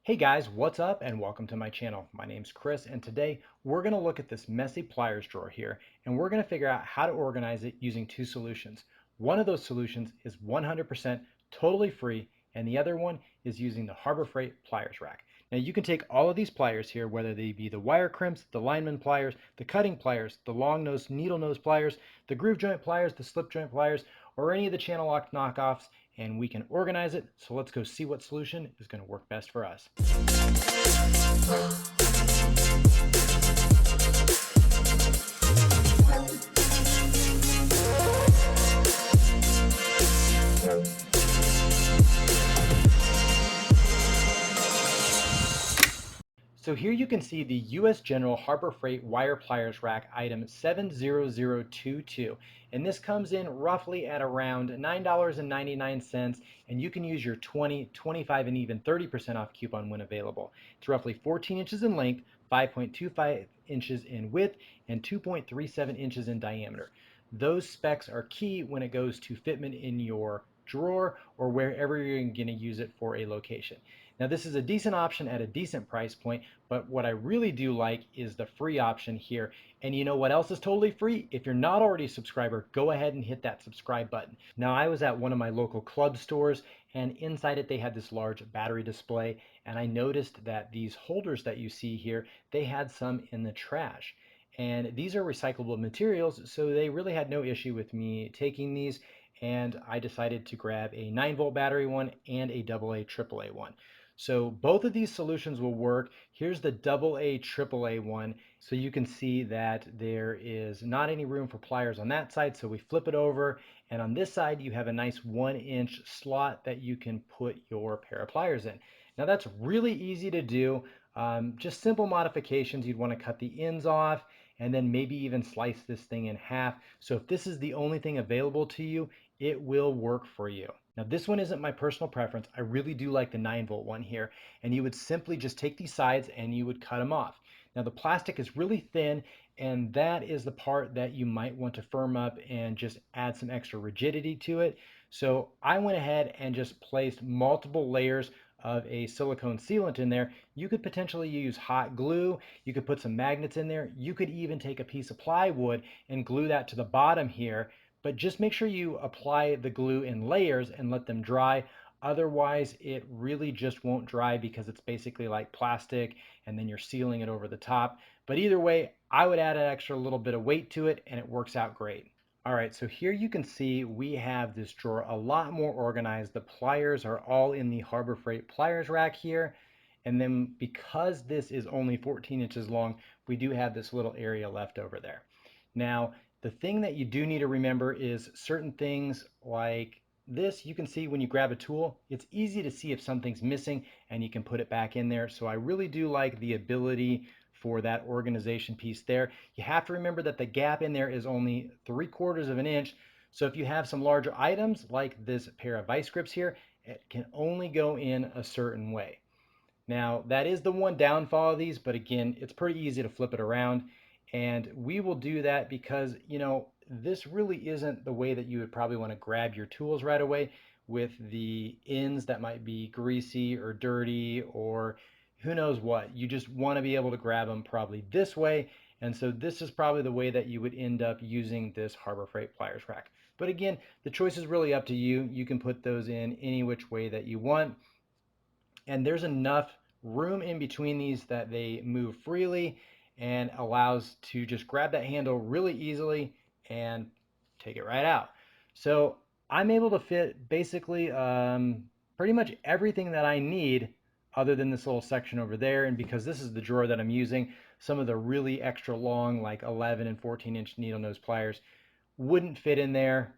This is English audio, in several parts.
Hey guys, what's up and welcome to my channel. My name's Chris and today we're going to look at this messy pliers drawer here and we're going to figure out how to organize it using two solutions. One of those solutions is 100% totally free and the other one is using the Harbor Freight Pliers Rack. Now you can take all of these pliers here, whether they be the wire crimps, the lineman pliers, the cutting pliers, the long nose, needle nose pliers, the groove joint pliers, the slip joint pliers, or any of the channel lock knockoffs, and we can organize it. So let's go see what solution is going to work best for us. So here you can see the U.S. General Harbor Freight Wire Pliers Rack item 70022, and this comes in roughly at around $9.99, and you can use your 20, 25, and even 30% off coupon when available. It's roughly 14 inches in length, 5.25 inches in width, and 2.37 inches in diameter. Those specs are key when it goes to fitment in your drawer or wherever you're going to use it for a location. Now this is a decent option at a decent price point, but what I really do like is the free option here. And you know what else is totally free? If you're not already a subscriber, go ahead and hit that subscribe button. Now I was at one of my local club stores and inside it they had this large battery display, and I noticed that these holders that you see here, they had some in the trash. And these are recyclable materials, so they really had no issue with me taking these, and I decided to grab a 9-volt battery one and a AA AAA one. So both of these solutions will work. Here's the AA AAA one. So you can see that there is not any room for pliers on that side. So we flip it over, and on this side you have a nice 1-inch slot that you can put your pair of pliers in. Now that's really easy to do. Just simple modifications. You'd want to cut the ends off and then maybe even slice this thing in half. So if this is the only thing available to you, it will work for you. Now this one isn't my personal preference. I really do like the 9-volt one here, and you would simply just take these sides and you would cut them off. Now the plastic is really thin, and that is the part that you might want to firm up and just add some extra rigidity to it. So I went ahead and just placed multiple layers of a silicone sealant in there. You could potentially use hot glue, you could put some magnets in there, you could even take a piece of plywood and glue that to the bottom here, but just make sure you apply the glue in layers and let them dry. Otherwise, it really just won't dry because it's basically like plastic and then you're sealing it over the top. But either way, I would add an extra little bit of weight to it and it works out great. All right, so here you can see we have this drawer a lot more organized. The pliers are all in the Harbor Freight Pliers Rack here. And then because this is only 14 inches long, we do have this little area left over there. Now, the thing that you do need to remember is certain things like this. You can see when you grab a tool, it's easy to see if something's missing and you can put it back in there. So I really do like the ability for that organization piece there. You have to remember that the gap in there is only 3/4 of an inch. So if you have some larger items like this pair of vice grips here, it can only go in a certain way. Now that is the one downfall of these, but again, it's pretty easy to flip it around. And we will do that because, this really isn't the way that you would probably want to grab your tools right away with the ends that might be greasy or dirty or who knows what. You just want to be able to grab them probably this way. And so this is probably the way that you would end up using this Harbor Freight Pliers Rack. But again, the choice is really up to you. You can put those in any which way that you want. And there's enough room in between these that they move freely and allows to just grab that handle really easily and take it right out. So I'm able to fit basically pretty much everything that I need other than this little section over there. And because this is the drawer that I'm using, some of the really extra long, like 11 and 14-inch needle nose pliers wouldn't fit in there.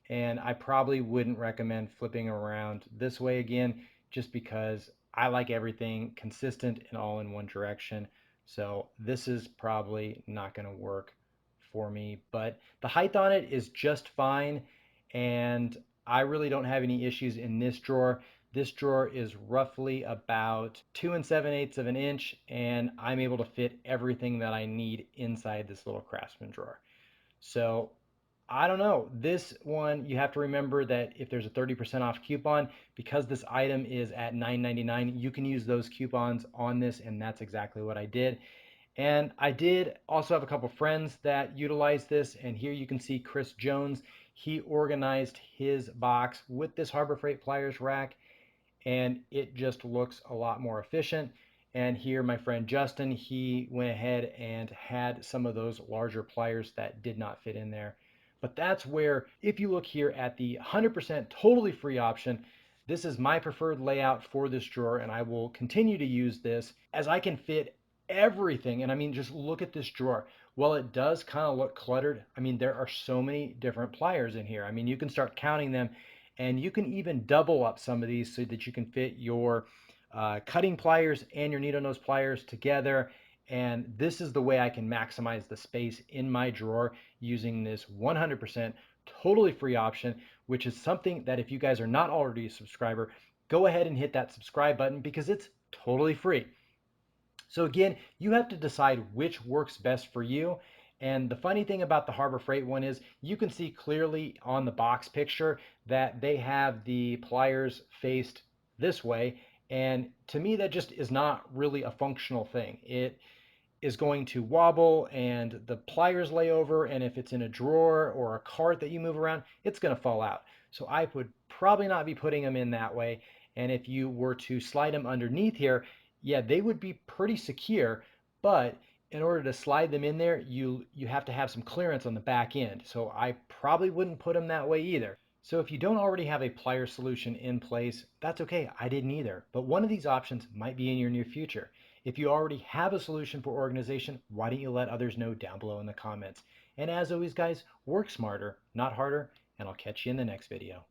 And I probably wouldn't recommend flipping around this way again, just because I like everything consistent and all in one direction. So this is probably not going to work for me, but the height on it is just fine. And I really don't have any issues in this drawer. This drawer is roughly about 2 7/8 of an inch, and I'm able to fit everything that I need inside this little Craftsman drawer. So I don't know. This one, you have to remember that if there's a 30% off coupon, because this item is at $9.99, you can use those coupons on this, and that's exactly what I did. And I did also have a couple friends that utilized this, and here you can see Chris Jones. He organized his box with this Harbor Freight Pliers rack, and it just looks a lot more efficient. And here my friend Justin, he went ahead and had some of those larger pliers that did not fit in there. But that's where, if you look here at the 100% totally free option, this is my preferred layout for this drawer, and I will continue to use this as I can fit everything. And I mean, just look at this drawer. While it does kind of look cluttered, I mean, there are so many different pliers in here. I mean, you can start counting them, and you can even double up some of these so that you can fit your cutting pliers and your needle nose pliers together. And this is the way I can maximize the space in my drawer using this 100% totally free option, which is something that if you guys are not already a subscriber, go ahead and hit that subscribe button because it's totally free. So again, you have to decide which works best for you. And the funny thing about the Harbor Freight one is you can see clearly on the box picture that they have the pliers faced this way. And to me, that just is not really a functional thing. It is going to wobble and the pliers lay over, and if it's in a drawer or a cart that you move around, it's going to fall out. So I would probably not be putting them in that way. And if you were to slide them underneath here, yeah, they would be pretty secure, but in order to slide them in there, you have to have some clearance on the back end. So I probably wouldn't put them that way either. So if you don't already have a plier solution in place, that's okay. I didn't either. But one of these options might be in your near future. If you already have a solution for organization, why don't you let others know down below in the comments? And as always, guys, work smarter, not harder, and I'll catch you in the next video.